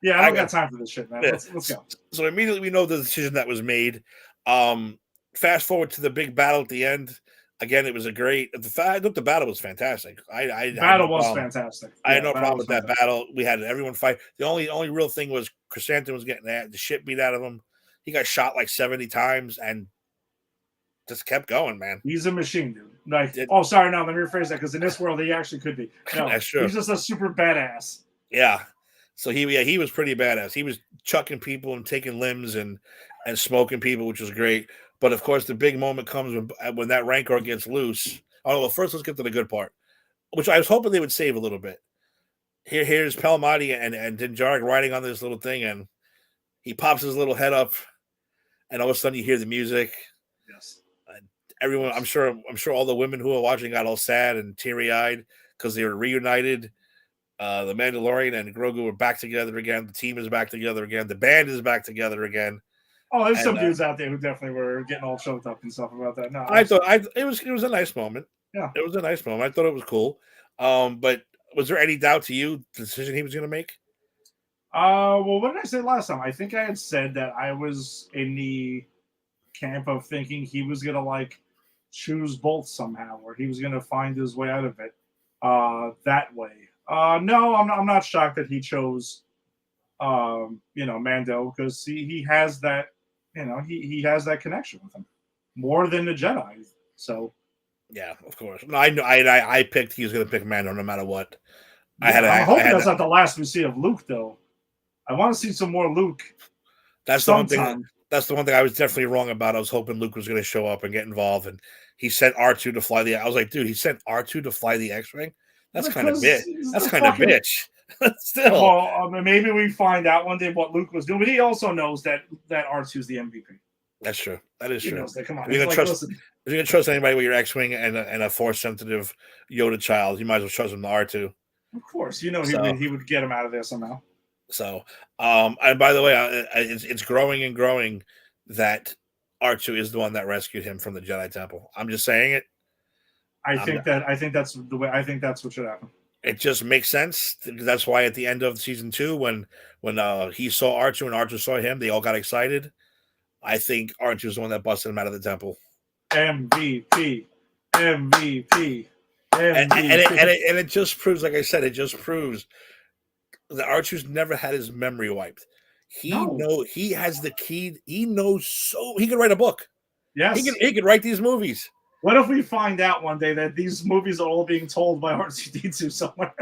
Yeah, I don't got time for this shit, man. Yeah. Let's go. So immediately we know the decision that was made. Fast forward to the big battle at the end. Again, it was I thought the battle was fantastic. Battle was fantastic. I had no problem with that battle. We had everyone fight. The only real thing was Chrysanthemum was getting the shit beat out of him. He got shot like 70 times and just kept going, man. He's a machine, dude. Like, sorry, no, let me rephrase that, because in this world he actually could be. No, that's true. He's just a super badass. Yeah. So he was pretty badass. He was chucking people and taking limbs and smoking people, which was great. But of course, the big moment comes when that Rancor gets loose. Oh, well, first let's get to the good part, which I was hoping they would save a little bit. Here's Palmati and Din Djarin riding on this little thing, and he pops his little head up, and all of a sudden you hear the music. Yes. Everyone, I'm sure all the women who are watching got all sad and teary-eyed because they were reunited. The Mandalorian and Grogu are back together again. The team is back together again. The band is back together again. Oh, there's some dudes out there who definitely were getting all choked up and stuff about that. No, I thought it was a nice moment. Yeah, it was a nice moment. I thought it was cool. But was there any doubt to you the decision he was going to make? Well, what did I say last time? I think I had said that I was in the camp of thinking he was going to like choose both somehow, or he was going to find his way out of it that way. No, I'm not shocked that he chose Mando, because he has that, he has that connection with him more than the Jedi. So yeah, of course. No, I picked he was going to pick Mando no matter what. I'm hoping that's not the last we see of Luke, though. I want to see some more Luke. That's the one thing. That's the one thing I was definitely wrong about. I was hoping Luke was going to show up and get involved, and he sent R2 to fly I was like, dude, he sent R2 to fly the X-wing. That's kind of bitch. That's kind of bitch. Still, well, maybe we find out one day what Luke was doing, but he also knows that R2 is the MVP. That's true. That is true. That, come on, if you're gonna trust anybody with your X-wing and a Force-sensitive Yoda child, you might as well trust him to R2. Of course, he would get him out of there somehow. So, and by the way, it's growing and growing that R2 is the one that rescued him from the Jedi Temple. I'm just saying it. I think that's the way. I think that's what should happen. It just makes sense. That's why at the end of season 2, when he saw R2 and R2 saw him, they all got excited. I think R2 is the one that busted him out of the temple. MVP. And it just proves, like I said, it just proves that R2's never had his memory wiped. He has the key. He knows he could write a book. Yes, he could write these movies. What if we find out one day that these movies are all being told by R2-D2 somewhere?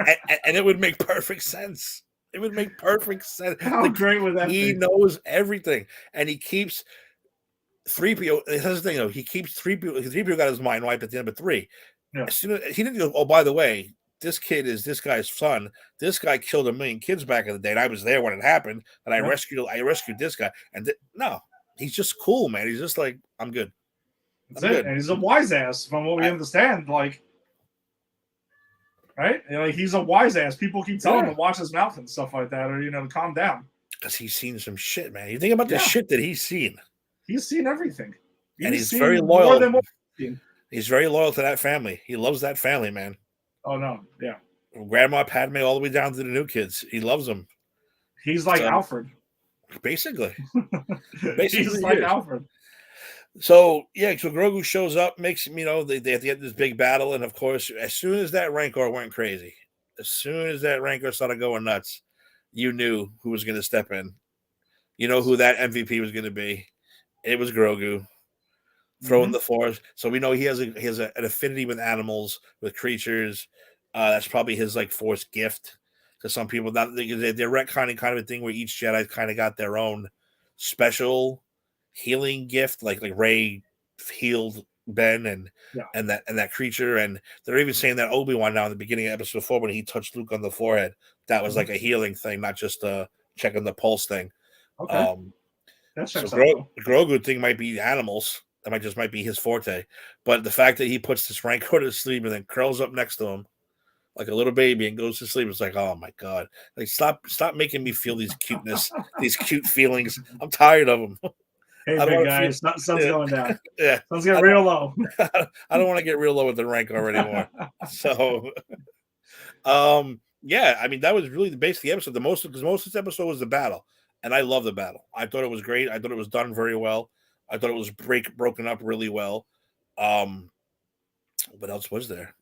And it would make perfect sense. It would make perfect sense. How great would that be? He knows everything, and he keeps 3PO. That's the thing, though. He keeps 3PO. 3PO got his mind wiped at the end of 3. Yeah. As soon as he didn't go, oh, by the way, this kid is this guy's son. This guy killed 1 million kids back in the day, and I was there when it happened. And I rescued this guy. And no, he's just cool, man. He's just like, I'm good. That's it. And he's a wise ass, from what we understand. Like, right? Like he's a wise ass. People keep telling him to watch his mouth and stuff like that, or to calm down. Because he's seen some shit, man. You think about the shit that he's seen. He's seen everything. And he's very loyal. More than what we've seen. He's very loyal to that family. He loves that family, man. Oh no, yeah. Grandma Padme all the way down to the new kids. He loves them. He's like Alfred. Basically. He's like Alfred. So Grogu shows up, makes they have to get this big battle, and of course, as soon as that Rancor went crazy, as soon as that Rancor started going nuts, you knew who was going to step in. You know who that MVP was going to be. It was Grogu. Throwing the Force. So we know he has an affinity with animals, with creatures. That's probably his like Force gift. To some people, they're retconning kind of a thing where each Jedi kind of got their own special healing gift, like Rey healed Ben and that creature, and they're even saying that Obi-Wan now in the beginning of episode 4 when he touched Luke on the forehead, that was like a healing thing, not just checking the pulse thing. Okay. So Grogu thing might be animals. That might be his forte. But the fact that he puts this Rancor to sleep and then curls up next to him like a little baby and goes to sleep, it's like, oh my God. Like stop making me feel these these cute feelings. I'm tired of them. Hey, big guy, sun's going down. Yeah. Sun's getting real low. I don't want to get real low with the Rancor anymore. So that was really the base of the episode. Because most of this episode was the battle. And I love the battle. I thought it was great. I thought it was done very well. I thought it was broken up really well. What else was there?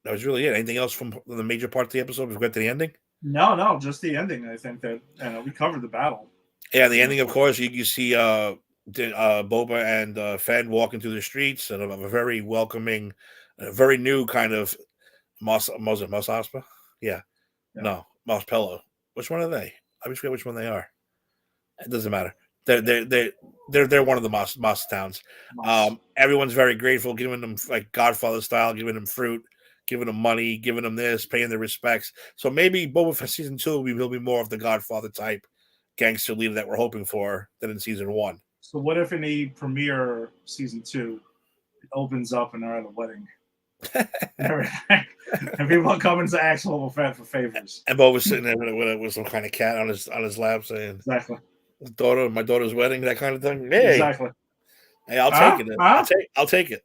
That was really it. Anything else from the major part of the episode? We got to the ending? No, just the ending. I think that we covered the battle. Yeah, the ending, of course, you see Boba and Fett walking through the streets and a very welcoming, very new kind of Mos Espa? Yeah. No, Mos Pello. Which one are they? I forget which one they are. It doesn't matter. They're one of the Mos towns. Everyone's very grateful, giving them like Godfather style, giving them fruit, giving them money, giving them this, paying their respects. So maybe Boba Fett season 2 will be more of the Godfather type gangster leader that we're hoping for than in season 1. So what if in the premiere season 2 it opens up and they're at a wedding? And people come into ask Boba Fett for favors. And Boba's sitting there with some kind of cat on his lap saying, exactly. My daughter's wedding, that kind of thing. Hey, exactly. Hey, I'll take it. I'll take it.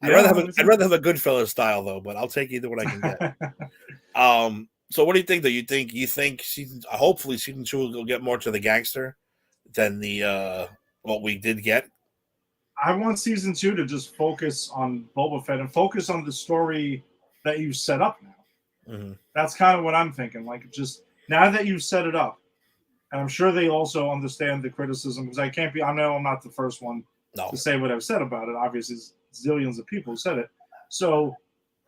I'd rather have a Goodfellas style though, but I'll take either one I can get. So what do you think though? You think hopefully season 2 will get more to the gangster than the what we did get? I want season 2 to just focus on Boba Fett and focus on the story that you set up now. Mm-hmm. That's kind of what I'm thinking. Like, just now that you've set it up, and I'm sure they also understand the criticism, because I know I'm not the first one to say what I've said about it. Obviously, zillions of people said it. So,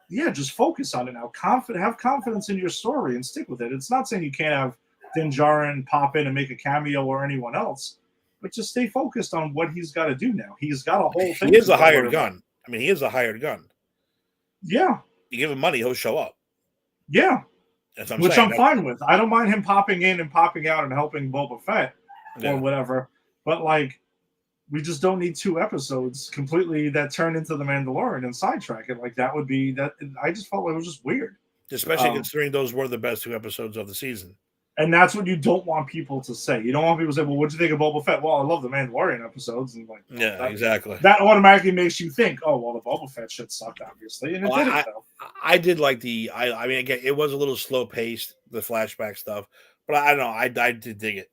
yeah, just focus on it now. Have confidence in your story and stick with it. It's not saying you can't have Din Djarin pop in and make a cameo or anyone else, but just stay focused on what he's got to do now. He's got a whole thing. He is a hired gun. I mean, he is a hired gun. Yeah. You give him money, he'll show up. Yeah. Which I'm fine with. I don't mind him popping in and popping out and helping Boba Fett or whatever. But, like, we just don't need 2 episodes completely that turn into The Mandalorian and sidetrack it. Like, that would be that. I just felt like it was just weird. Especially considering those were the best 2 episodes of the season. And that's what you don't want people to say. You don't want people to say, well, what'd you think of Boba Fett? Well, I love the Mandalorian episodes. And exactly. That automatically makes you think, oh, well, the Boba Fett shit sucked, obviously. And it didn't, though. I did like I mean, again, it was a little slow paced, the flashback stuff. But I don't know. I did dig it.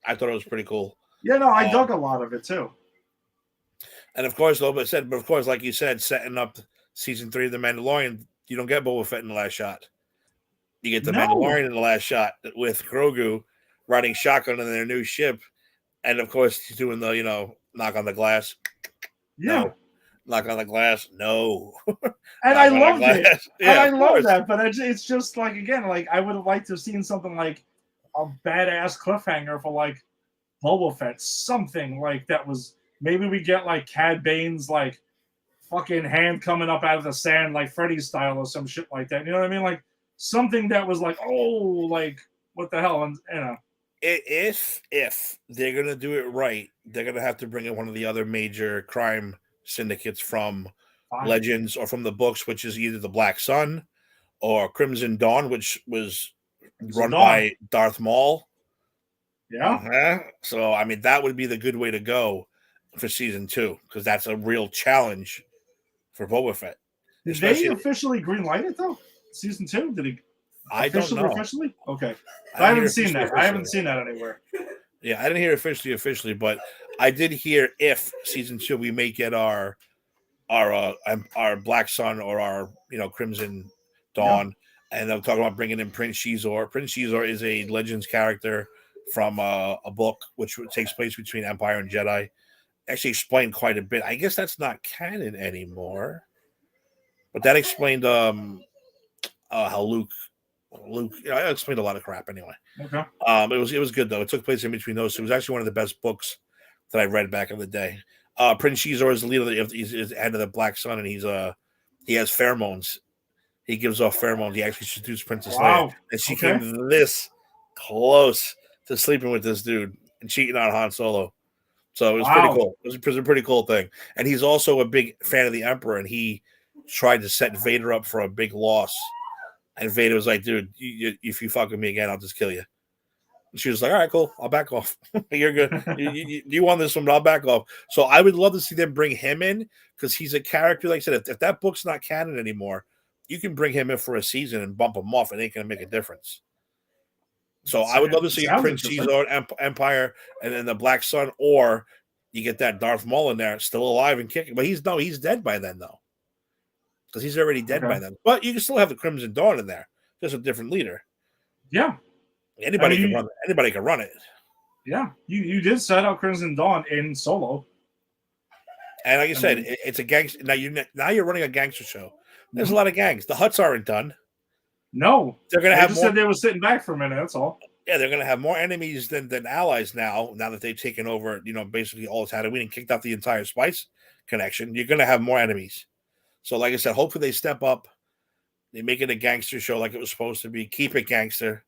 I thought it was pretty cool. Yeah, no, I dug a lot of it, too. And of course, like you said, setting up season 3 of The Mandalorian, you don't get Boba Fett in the last shot. You get the Mandalorian in the last shot with Grogu riding shotgun in their new ship. And of course, he's doing the, knock on the glass. Yeah. No. Knock on the glass. No. And I loved it. Yeah, and I love that. But it's just like, again, like I would have liked to have seen something like a badass cliffhanger for like Boba Fett. Something like that was, maybe we get like Cad Bane's like fucking hand coming up out of the sand, like Freddy style or some shit like that. You know what I mean? Like, something that was like, oh, like, what the hell? And, If they're going to do it right, they're going to have to bring in one of the other major crime syndicates from Legends or from the books, which is either the Black Sun or Crimson Dawn, which was run Dawn. by Darth Maul. Yeah. So, I mean, that would be the good way to go for season 2 because that's a real challenge for Boba Fett. Did they officially greenlight it though? Season 2? Did he? I don't know. Officially? Okay. I haven't seen that. I haven't seen that anywhere. Yeah, I didn't hear officially, but I did hear if season 2 we may get our Black Sun or our Crimson Dawn, and I'm talking about bringing in Prince Shizor. Prince Shizor is a Legends character from a book which takes place between Empire and Jedi. Actually explained quite a bit. I guess that's not canon anymore, but that explained how Luke. I explained a lot of crap anyway. Okay. It was good though. It took place in between those. It was actually one of the best books that I read back in the day. Prince Shizor is the leader. He's head of the Black Sun, and he has pheromones. He gives off pheromones. He actually seduced Princess Leia, and she came this close to sleeping with this dude and cheating on Han Solo. So it was pretty cool. It was a pretty cool thing. And he's also a big fan of the Emperor, and he tried to set Vader up for a big loss. And Vader was like, dude, if you fuck with me again, I'll just kill you. And she was like, all right, cool. I'll back off. You're good. you won this one, but I'll back off. So I would love to see them bring him in because he's a character. Like I said, if that book's not canon anymore, you can bring him in for a season and bump him off. It ain't going to make a difference. So I would love to see Prince Shizor, Empire, and then the Black Sun, or you get that Darth Maul in there, still alive and kicking. But he's dead by then, though. Because he's already dead by then. But you can still have the Crimson Dawn in there. Just a different leader. Yeah. Anybody can run it. Anybody can run it. Yeah. You did set out Crimson Dawn in Solo. And like I said, it's a gangster. Now you're running a gangster show. There's a lot of gangs. The Hutts aren't done. No. They're going to have more. Said they were sitting back for a minute. That's all. Yeah, they're going to have more enemies than allies now that they've taken over, basically all of Tatooine and kicked out the entire Spice connection. You're going to have more enemies. So, like I said, hopefully they step up. They make it a gangster show like it was supposed to be. Keep it gangster.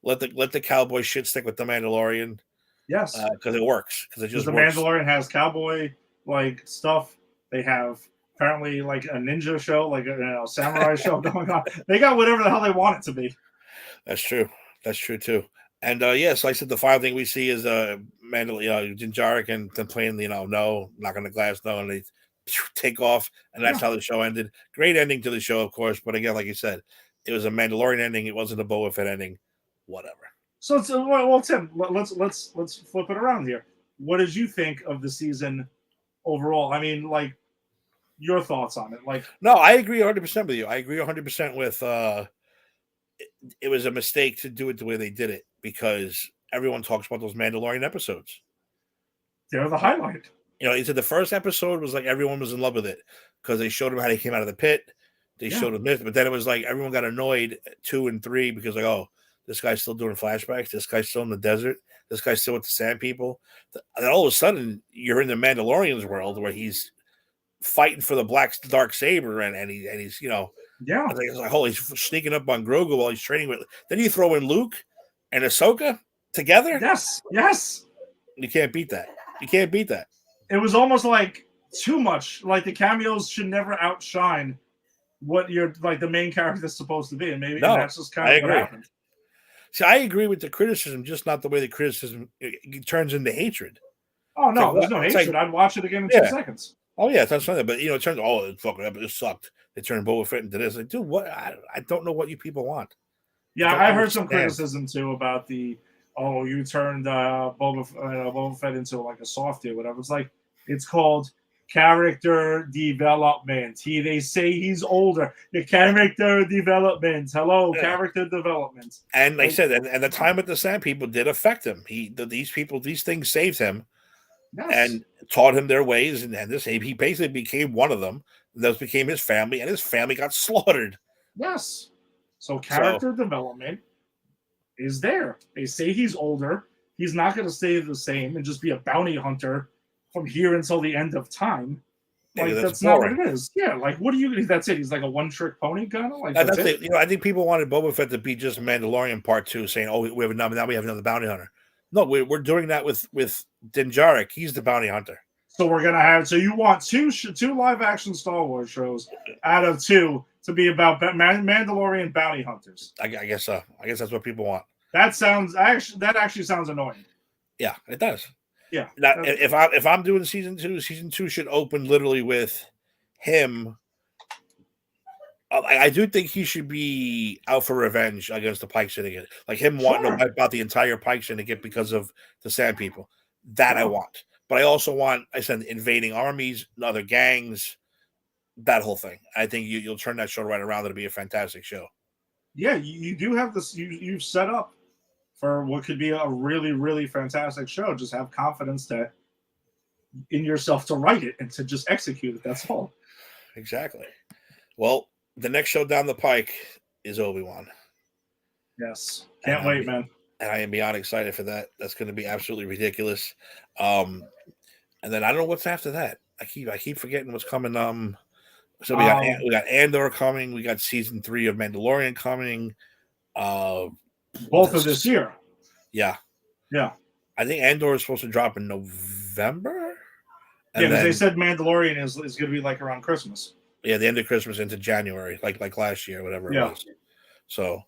Let the cowboy shit stick with the Mandalorian. Yes, because it works. Because it just the works. Mandalorian has cowboy like stuff. They have apparently like a ninja show, like a samurai show going on. They got whatever the hell they want it to be. That's true. That's true too. And so I said the final thing we see is Din Djarin and them playing, no, knock on the glass, no, and they take off, and that's how the show ended. Great ending to the show, of course, but again, like you said, it was a Mandalorian ending. It wasn't a Boba Fett ending. Whatever. So well, Tim, let's flip it around here. What did you think of the season overall? I mean, like your thoughts on it? Like, no, I agree 100% with you. I agree 100% with. It was a mistake to do it the way they did it because everyone talks about those Mandalorian episodes. They're the highlight. He said the first episode was like everyone was in love with it because they showed him how they came out of the pit. They showed him this, but then it was like everyone got annoyed 2 and 3 because like, oh, this guy's still doing flashbacks. This guy's still in the desert. This guy's still with the Sand People. And then all of a sudden, you're in the Mandalorian's world where he's fighting for the dark saber, and he's it's like, oh, he's sneaking up on Grogu while he's training with. Then you throw in Luke and Ahsoka together. Yes. You can't beat that. You can't beat that. It was almost like too much. Like the cameos should never outshine what the main character is supposed to be, and that's just kind of what happened. See, I agree with the criticism, just not the way the criticism it turns into hatred. Oh no, there's no hatred. I'd watch it again in 2 seconds. Oh yeah, that's something. But it turns. Oh, it fucking up. It sucked. They turned Boba Fett into this. Like, dude, what? I don't know what you people want. Yeah, I heard some criticism too about you turned Boba Fett into like a softie or whatever. It's like it's called character development. They say he's older. The character development. Hello, character development. And like I said, and the time with the Sand People did affect him. These things saved him, and taught him their ways. And he basically became one of them. Those became his family, and his family got slaughtered. Yes. So character development is there. They say he's older. He's not going to stay the same and just be a bounty hunter from here until the end of time. Like that's not what it is. Yeah, like what do you? That's it. He's like a one-trick pony kind of. Like that's it. I think people wanted Boba Fett to be just Mandalorian Part 2, saying, "Oh, we have another bounty hunter." No, we're doing that with Din Djarin. He's the bounty hunter. So we're gonna have. So you want two live action Star Wars shows out of 2 to be about Mandalorian bounty hunters? I guess so. I guess that's what people want. That actually sounds annoying. Yeah, it does. Yeah. Now, if I'm doing season 2 should open literally with him. I do think he should be out for revenge against the Pike Syndicate, like him wanting to wipe out the entire Pike Syndicate because of the Sand People. That I want, but I also want, I said, invading armies, other gangs, that whole thing. I think you'll turn that show right around. It'll be a fantastic show. Yeah, you do have this. You've set up for what could be a really, really fantastic show. Just have confidence that in yourself to write it and to just execute it. That's all. Exactly. Well, the next show down the pike is Obi-Wan. Yes. Can't wait, man. And I am beyond excited for that. That's going to be absolutely ridiculous. And then I don't know what's after that. I keep forgetting what's coming. So we got Andor coming. We got season 3 of Mandalorian coming. Both of this year. Yeah. Yeah. I think Andor is supposed to drop in November. Yeah, because they said Mandalorian is going to be like around Christmas. Yeah, the end of Christmas into January, like last year, whatever it was. So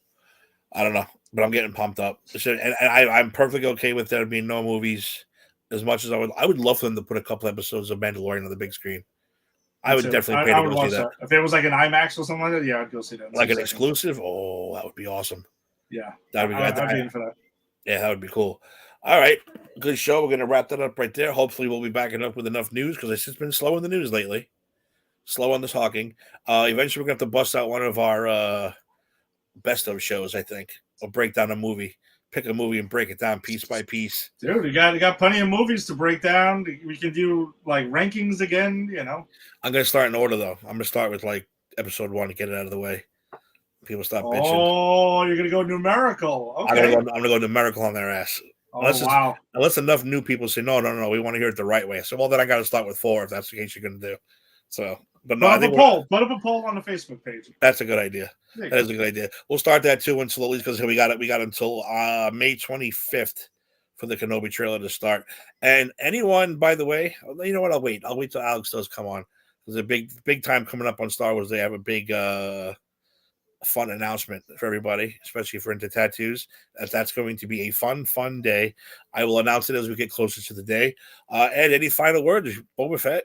I don't know, but I'm getting pumped up. And I'm perfectly okay with there being no movies. As much as I would love for them to put a couple episodes of Mandalorian on the big screen. I would definitely pay to go see that. If it was like an IMAX or something like that, yeah, I'd go see that. Like an exclusive? Oh, that would be awesome. Yeah. That would be I'd be in for that. Yeah, that would be cool. All right. Good show. We're going to wrap that up right there. Hopefully we'll be backing up with enough news because it's just been slow in the news lately. Slow on the talking. Eventually we're going to have to bust out one of our best of shows, I think. Or break down a movie. Pick a movie and break it down piece by piece. Dude, you got plenty of movies to break down. We can do like rankings again, you know. I'm going to start in order though. I'm going to start with like episode 1 to get it out of the way. People stop bitching. Oh, you're going to go numerical. Okay. I'm going to go numerical on their ass. Unless enough new people say, no, we want to hear it the right way. So, well, then I got to start with 4 if that's the case you're going to do. So, but no, put up a poll on the Facebook page. That's a good idea. That is a good idea. We'll start that too, and slowly because we got until May 25th for the Kenobi trailer to start. And anyone, by the way, you know what? I'll wait till Alex does come on. There's a big time coming up on Star Wars. They have a big fun announcement for everybody, especially for into tattoos. That's going to be a fun day. I will announce it as we get closer to the day. Ed, any final words? Boba Fett,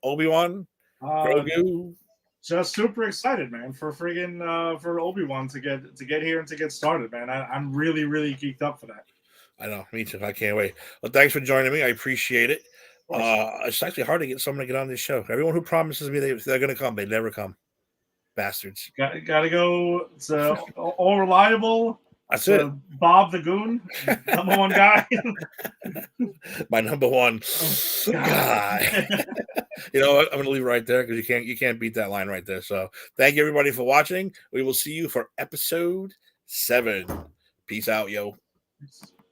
Obi-Wan, Grogu. Just super excited, man, for Obi-Wan to get here and to get started, man. I'm really, really geeked up for that. I know, me too. I can't wait. Well, thanks for joining me. I appreciate it. It's actually hard to get someone to get on this show. Everyone who promises me they're going to come, they never come. Bastards. Gotta go. It's all reliable. That's it. Bob the Goon, number 1 guy. My number 1 guy. You know what? I'm gonna leave it right there because you can't beat that line right there. So thank you everybody for watching. We will see you for episode 7. Peace out, yo.